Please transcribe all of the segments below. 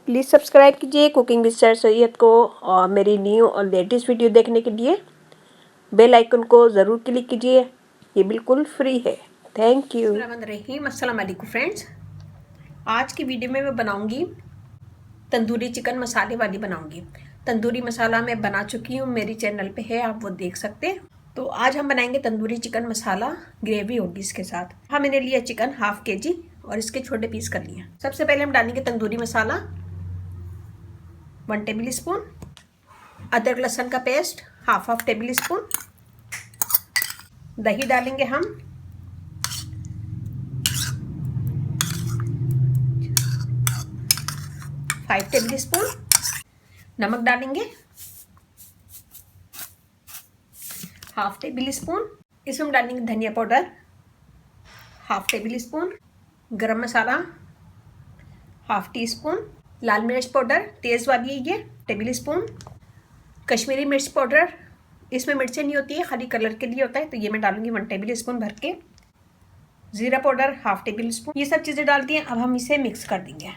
Please subscribe कीजिए cooking with sir Syed को, और मेरी न्यू और लेटेस्ट वीडियो देखने के लिए बेल आइकन को ज़रूर क्लिक कीजिए। ये बिल्कुल फ्री है। Thank you. अस्सलाम वालेकुम फ्रेंड्स, आज की वीडियो में मैं बनाऊंगी तंदूरी चिकन मसाले वाली बनाऊंगी। तंदूरी मसाला मैं बना चुकी हूँ, मेरी चैनल पे है, आप वो देख सकते हैं। तो आज हम बनाएंगे तंदूरी चिकन मसाला, ग्रेवी होगी इसके साथ। हाँ, मैंने लिया चिकन ½ kg और इसके छोटे पीस कर लिए। सबसे पहले हम डालेंगे तंदूरी मसाला 1 टेबल स्पून, अदरक लहसुन का पेस्ट ½ टेबल स्पून, दही डालेंगे हम 5 टेबल स्पून, नमक डालेंगे ½ टेबल स्पून। इसमें हम डालेंगे धनिया पाउडर ½ टेबल स्पून, गरम मसाला ½ टी स्पून, लाल मिर्च पाउडर तेज़ वाली है ये टेबल स्पून, कश्मीरी मिर्च पाउडर, इसमें मिर्चें नहीं होती है, खाली कलर के लिए होता है, तो ये मैं डालूंगी 1 टेबल स्पून भर के। ज़ीरा पाउडर ½ टेबल स्पून। ये सब चीज़ें डाल दी हैं। अब हम इसे मिक्स कर देंगे।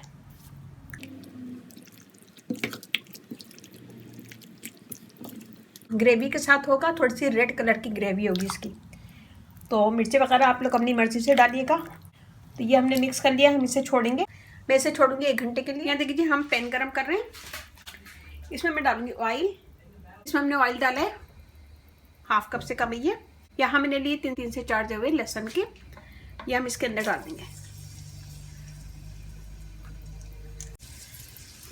ग्रेवी के साथ होगा, थोड़ी सी रेड कलर की ग्रेवी होगी इसकी, तो मिर्ची वगैरह आप लोग अपनी मर्ज़ी से डालिएगा। तो ये हमने मिक्स कर लिया, हम इसे छोड़ेंगे। मैं इसे छोड़ूंगी 1 घंटे के लिए। यहाँ देखिए हम पैन गरम कर रहे हैं, इसमें मैं डालूंगी ऑयल। इसमें हमने ऑयल डाला है ½ कप से कम है ये। यहाँ मैंने लिए 3 से 4 जवे लहसुन के, ये हम इसके अंदर डाल देंगे।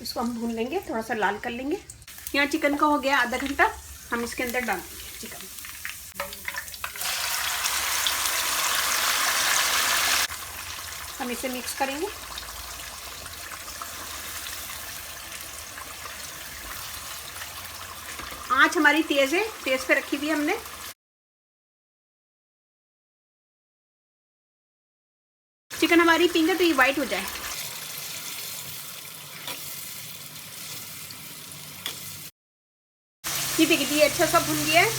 इसको हम भून लेंगे, थोड़ा सा लाल कर लेंगे। यहाँ चिकन का हो गया आधा घंटा, हम इसके अंदर डाल देंगे चिकन। हम इसे मिक्स करेंगे। आंच हमारी तेज है, तेज पे रखी हुई है हमने। चिकन हमारी पिंक है तो ये वाइट हो जाए। ये देखिए ये अच्छा सा भुन गया है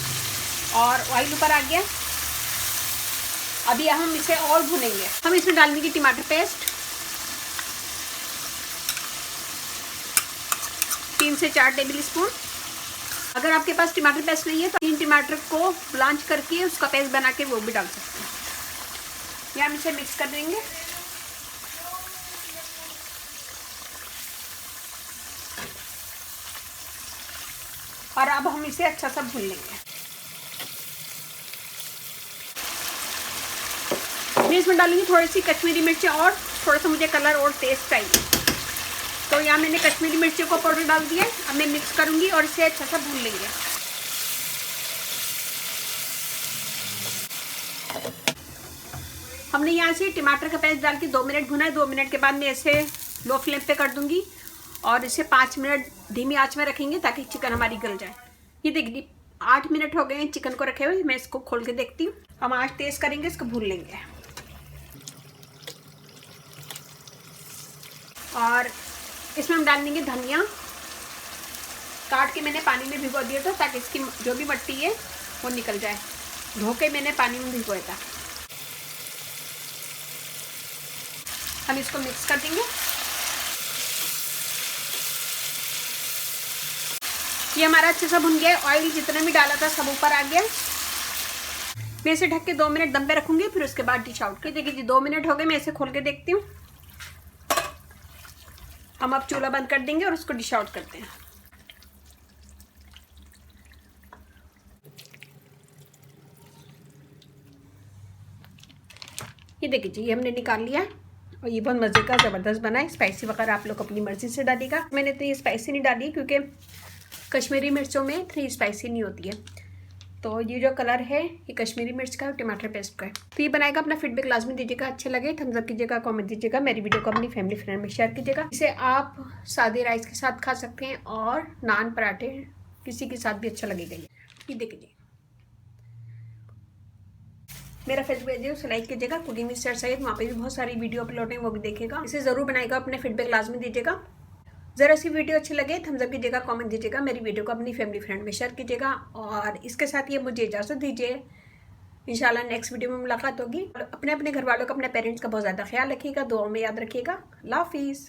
और ऑयल ऊपर आ गया। अभी हम इसे और भुनेंगे। हम इसमें डाल देंगे टमाटर पेस्ट 3 से 4 टेबल स्पून। अगर आपके पास टमाटर पेस्ट नहीं है तो 3 टमाटर को ब्लांच करके उसका पेस्ट बना के वो भी डाल सकते हैं। ये हम इसे मिक्स कर देंगे। और अब हम इसे अच्छा सा भून लेंगे। मैं इसमें डालूंगी थोड़ी सी कश्मीरी मिर्ची और थोड़ा सा मुझे कलर और टेस्ट चाहिए, तो यहाँ मैंने कश्मीरी मिर्ची को पाउडर डाल दिया। अब मैं मिक्स करूंगी और इसे अच्छा सा भून लेंगे। हमने यहाँ से टमाटर का पेस्ट डाल के 2 मिनट भुना है। 2 मिनट के बाद मैं इसे लो फ्लेम पे कर दूंगी और इसे 5 मिनट धीमी आंच में रखेंगे ताकि चिकन हमारी गल जाए। ये देखिए 8 मिनट हो गए हैं चिकन को रखे हुए। मैं इसको खोल के देखती हूँ। हम आंच तेज करेंगे, इसको भून लेंगे। और इसमें हम डाल देंगे धनिया, काट के मैंने पानी में भिगो दिया था ताकि इसकी जो भी मट्टी है वो निकल जाए। धो के मैंने पानी में भिगोया था। हम इसको मिक्स कर देंगे। ये हमारा अच्छे से भुन गया। ऑयल जितना भी डाला था सब ऊपर आ गया। मैं इसे ढक के 2 मिनट दम पे रखूंगी, फिर उसके बाद डिश आउट कर। देखिए जी 2 मिनट हो गए, मैं इसे खोल के देखती हूँ। हम अब चूल्हा बंद कर देंगे और उसको डिश आउट करते हैं। ये देखिए जी ये हमने निकाल लिया और ये बहुत मज़े का ज़बरदस्त बना है। स्पाइसी वगैरह आप लोग अपनी मर्ज़ी से डालिएगा। मैंने तो ये स्पाइसी नहीं डाली क्योंकि कश्मीरी मिर्चों में इतनी स्पाइसी नहीं होती है। तो ये जो कलर है ये कश्मीरी मिर्च का और टमाटर पेस्ट का है। तो ये बनाएगा। अपना फीडबैक लाजमी दीजिएगा, अच्छे लगे थम्स अप कीजिएगा, कमेंट दीजिएगा, मेरी वीडियो को अपनी फैमिली फ्रेंड में शेयर कीजिएगा। इसे आप सादे राइस के साथ खा सकते हैं और नान पराठे किसी के साथ भी अच्छा लगेगा। ये देखिए मेरा फेसबुक पेज है, उसे लाइक कीजिएगा। कुकिंग विद सर सैयद, वहाँ पे भी बहुत सारी वीडियो अपलोड है, वो भी देखेगा। इसे ज़रूर बनाएगा। अपने फीडबैक लाजमी दीजिएगा। ज़रा सी वीडियो अच्छी लगे थम्स अप कीजिएगा, कमेंट दीजिएगा, मेरी वीडियो को अपनी फैमिली फ्रेंड में शेयर कीजिएगा। और इसके साथ ये मुझे इजाज़त दीजिए। इंशाल्लाह नेक्स्ट वीडियो में मुलाकात होगी। अपने घर वालों का, अपने पेरेंट्स का बहुत ज़्यादा ख्याल रखिएगा, दुआओं में याद रखिएगा। अल्लाह हाफिज़।